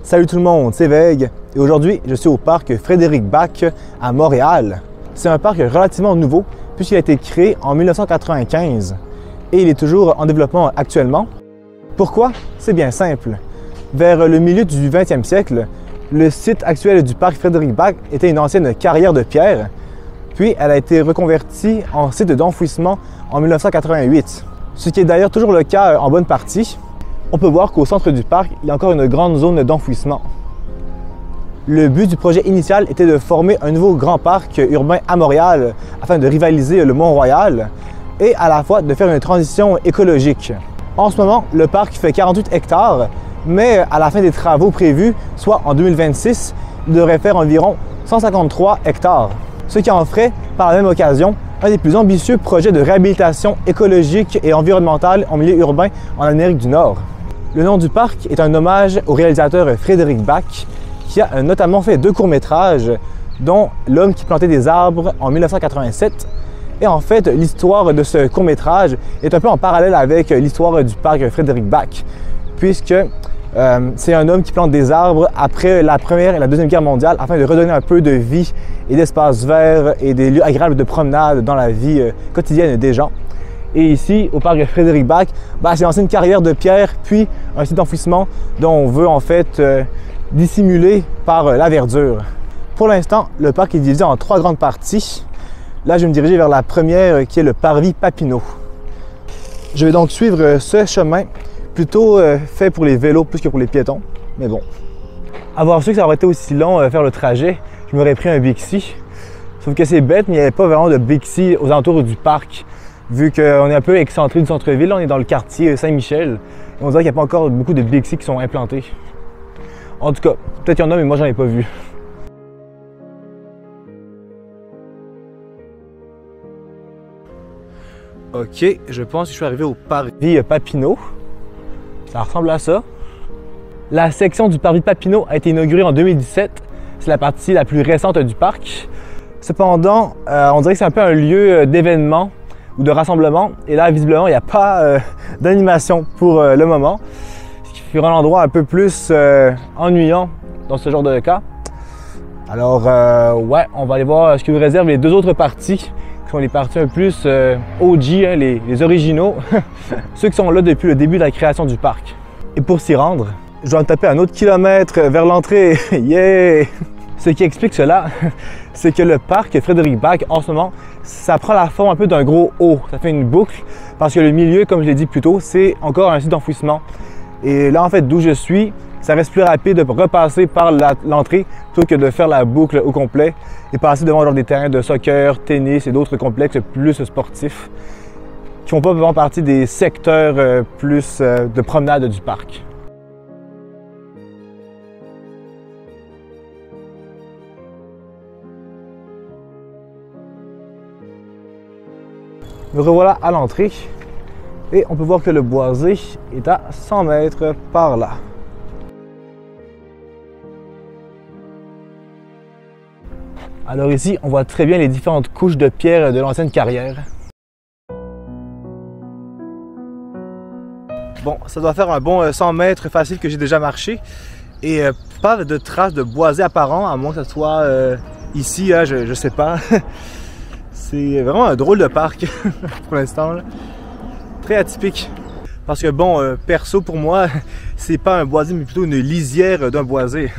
Salut tout le monde, c'est Veg et aujourd'hui je suis au parc Frédéric-Bac à Montréal. C'est un parc relativement nouveau puisqu'il a été créé en 1995 et il est toujours en développement actuellement. Pourquoi? C'est bien simple. Vers le milieu du 20e siècle, le site actuel du parc Frédéric-Bac était une ancienne carrière de pierre, puis elle a été reconvertie en site d'enfouissement en 1988, ce qui est d'ailleurs toujours le cas en bonne partie. On peut voir qu'au centre du parc, il y a encore une grande zone d'enfouissement. Le but du projet initial était de former un nouveau grand parc urbain à Montréal afin de rivaliser le Mont-Royal et à la fois de faire une transition écologique. En ce moment, le parc fait 48 hectares, mais à la fin des travaux prévus, soit en 2026, il devrait faire environ 153 hectares, ce qui en ferait par la même occasion un des plus ambitieux projets de réhabilitation écologique et environnementale en milieu urbain en Amérique du Nord. Le nom du parc est un hommage au réalisateur Frédéric Bac, qui a notamment fait 2 courts-métrages, dont L'homme qui plantait des arbres en 1987. Et en fait, l'histoire de ce court-métrage est un peu en parallèle avec l'histoire du parc Frédéric Bac, puisque c'est un homme qui plante des arbres après la Première et la Deuxième Guerre mondiale afin de redonner un peu de vie et d'espace vert et des lieux agréables de promenade dans la vie quotidienne des gens. Et ici, au parc Frédéric-Bac, c'est lancé une carrière de pierre, puis un site d'enfouissement dont on veut en fait dissimuler par la verdure. Pour l'instant, le parc est divisé en 3 grandes parties. Là, je vais me diriger vers la première qui est le parvis Papineau. Je vais donc suivre ce chemin, plutôt fait pour les vélos plus que pour les piétons, mais bon. Avoir su que ça aurait été aussi long faire le trajet, je m'aurais pris un Bixi. Sauf que c'est bête, mais il n'y avait pas vraiment de Bixi aux alentours du parc. Vu qu'on est un peu excentré du centre-ville, on est dans le quartier Saint-Michel. On dirait qu'il n'y a pas encore beaucoup de Bixi qui sont implantés. En tout cas, peut-être qu'il y en a, mais moi j'en ai pas vu. Ok, je pense que je suis arrivé au parvis Papineau. Ça ressemble à ça. La section du parvis Papineau a été inaugurée en 2017. C'est la partie la plus récente du parc. Cependant, on dirait que c'est un peu un lieu d'événement ou de rassemblement. Et là, visiblement, il n'y a pas d'animation pour le moment. Ce qui fait un endroit un peu plus ennuyant dans ce genre de cas. Alors, ouais, on va aller voir ce que nous réservent les 2 autres parties, qui sont les parties un plus OG, hein, les originaux, ceux qui sont là depuis le début de la création du parc. Et pour s'y rendre, je dois me taper un autre kilomètre vers l'entrée. Yeah! Ce qui explique cela, c'est que le parc Frédéric-Bac, en ce moment, ça prend la forme un peu d'un gros O. Ça fait une boucle, parce que le milieu, comme je l'ai dit plus tôt, c'est encore un site d'enfouissement. Et là, en fait, d'où je suis, ça reste plus rapide de repasser par l'entrée plutôt que de faire la boucle au complet et passer devant genre, des terrains de soccer, tennis et d'autres complexes plus sportifs qui ne font pas vraiment partie des secteurs plus de promenade du parc. Me revoilà à l'entrée et on peut voir que le boisé est à 100 mètres par là. Alors ici, on voit très bien les différentes couches de pierre de l'ancienne carrière. Bon, ça doit faire un bon 100 mètres facile que j'ai déjà marché et pas de traces de boisé apparent, à moins que ce soit ici, hein, je sais pas. C'est vraiment un drôle de parc pour l'instant. Très atypique. Parce que bon, perso pour moi, c'est pas un boisé, mais plutôt une lisière d'un boisé.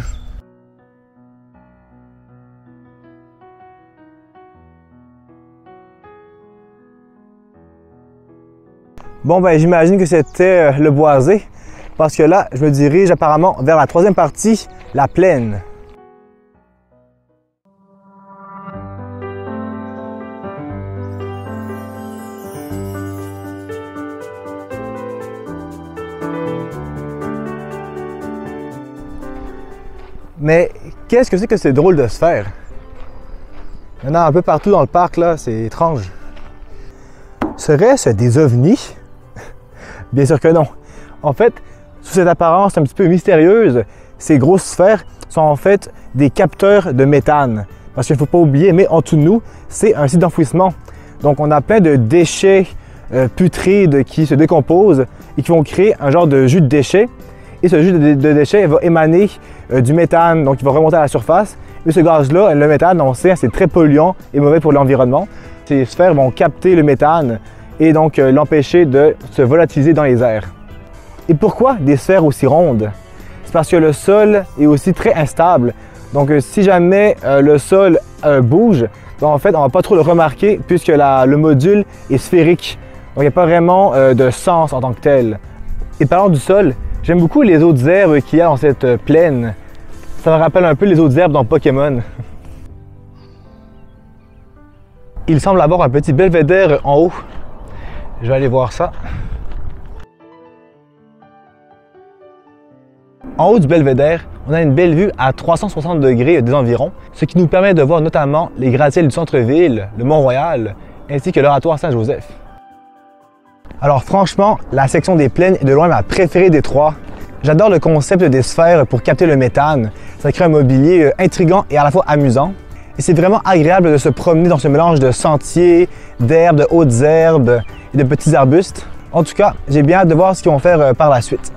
Bon, ben j'imagine que c'était le boisé. Parce que là, je me dirige apparemment vers la 3e partie, la plaine. Mais qu'est-ce que c'est drôle de se faire? Il y en a un peu partout dans le parc, là, c'est étrange. Serait-ce des ovnis? Bien sûr que non. En fait, sous cette apparence un petit peu mystérieuse, ces grosses sphères sont en fait des capteurs de méthane. Parce qu'il ne faut pas oublier, mais en dessous de nous, c'est un site d'enfouissement. Donc on a plein de déchets putrides qui se décomposent et qui vont créer un genre de jus de déchets. Et ce jus de déchets va émaner du méthane, donc il va remonter à la surface. Et ce gaz-là, le méthane, on sait, c'est très polluant et mauvais pour l'environnement. Ces sphères vont capter le méthane et donc l'empêcher de se volatiliser dans les airs. Et pourquoi des sphères aussi rondes? C'est parce que le sol est aussi très instable. Donc si jamais le sol bouge, en fait, on ne va pas trop le remarquer puisque le module est sphérique. Donc il n'y a pas vraiment de sens en tant que tel. Et parlant du sol, j'aime beaucoup les autres herbes qu'il y a dans cette plaine. Ça me rappelle un peu les autres herbes dans Pokémon. Il semble avoir un petit belvédère en haut. Je vais aller voir ça. En haut du belvédère, on a une belle vue à 360 degrés des environs, ce qui nous permet de voir notamment les gratte-ciels du centre-ville, le Mont-Royal, ainsi que l'oratoire Saint-Joseph. Alors franchement, la section des plaines est de loin ma préférée des trois. J'adore le concept des sphères pour capter le méthane. Ça crée un mobilier intriguant et à la fois amusant. Et c'est vraiment agréable de se promener dans ce mélange de sentiers, d'herbes, de hautes herbes et de petits arbustes. En tout cas, j'ai bien hâte de voir ce qu'ils vont faire par la suite.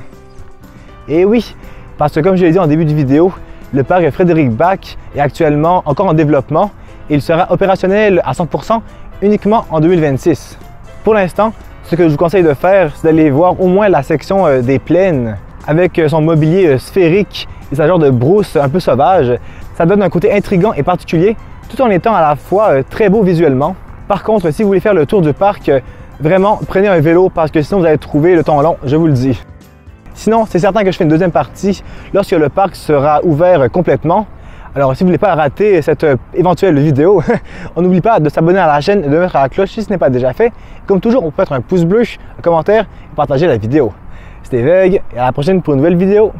Et oui, parce que comme je l'ai dit en début de vidéo, le parc Frédéric Bach est actuellement encore en développement et il sera opérationnel à 100% uniquement en 2026. Pour l'instant, ce que je vous conseille de faire, c'est d'aller voir au moins la section des plaines avec son mobilier sphérique et sa genre de brousse un peu sauvage. Ça donne un côté intriguant et particulier tout en étant à la fois très beau visuellement. Par contre, si vous voulez faire le tour du parc, vraiment prenez un vélo parce que sinon vous allez trouver le temps long, je vous le dis. Sinon, c'est certain que je fais une deuxième partie lorsque le parc sera ouvert complètement. Alors, si vous ne voulez pas rater cette éventuelle vidéo, on n'oublie pas de s'abonner à la chaîne et de mettre la cloche si ce n'est pas déjà fait. Comme toujours, on peut mettre un pouce bleu, un commentaire et partager la vidéo. C'était Veg et à la prochaine pour une nouvelle vidéo.